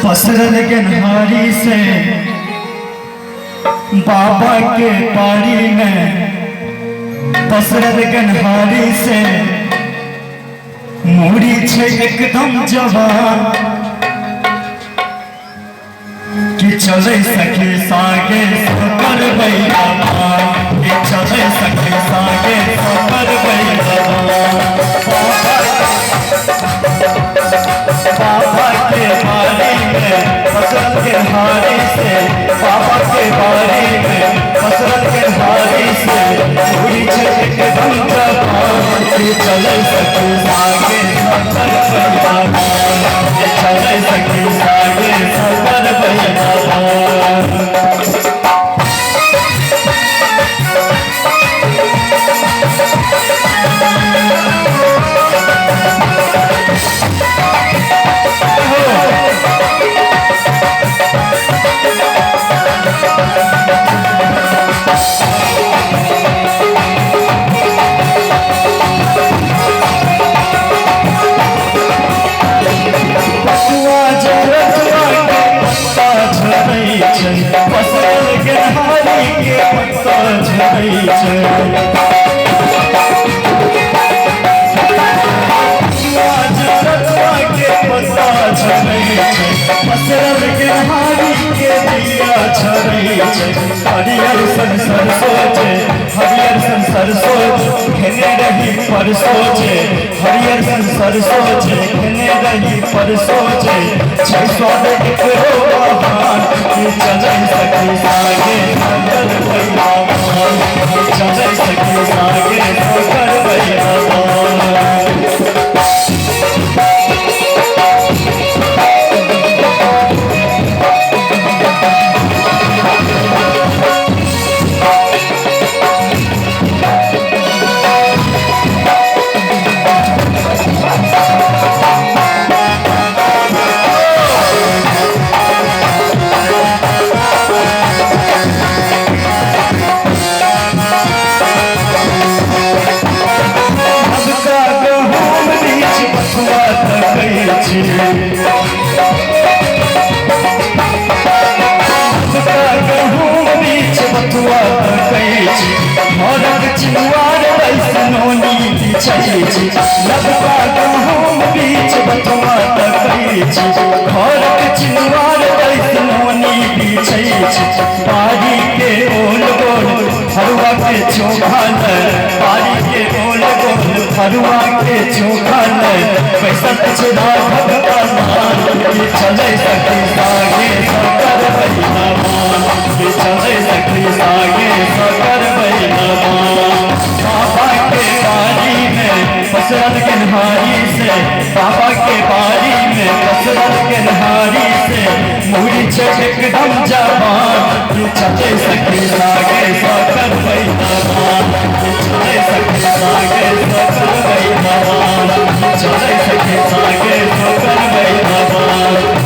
पसरल गनहारी से बाबा के पारी में, पसरल गनहारी से मूड़ी छे एकदम जवान कि चले सके सागे सकर बैला कि चले सके सागे सकर बैला बाबा के बारी में पसरल गनहारी से, बाबा के बारी में पसरल गनहारी से मूड़ी छे एकदम जवान कि चले सके सागे सकर बैला कि चले सके सागे सकर बैला। पसरल गनहारी के पत्ता झड़ै छै, पसरल गनहारी के दिया झड़ै छै। हरियर सन सरसों छै, हरियर सन सरसों खेने रही परसों छै, हरियर सन सरसों छै खेने रही परसों छै। 600 एकरो बहान कि चलै सखी सागे सकर बैला कि चलै सखी सागे सकर बैला। चिनुआर वैष्णोनी बिछै छी, लबका गहूम बीच बथुआ तकै छी, घरक चिनुआर वैष्णोनी बिछै छी। पारी के ओल गोल फरुआ के चोखा ले, पारी के ओल गोल फरुआ के चोखा ले, बैसल छै राघव प्रधान कि चलै सखी सागे सकर बैला कि चलै सखी सागे सकर बैला। बाबा के बारी में पसरल गनहारी से, बाबा के बारी में पसरल गनहारी से मूड़ी छे एकदम जवान कि चले सखी सागे सकर बैला कि चले सखी सागे सकर बैला कि चले सखी सागे सकर बैला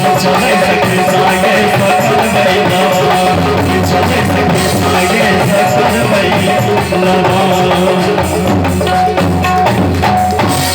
कि चले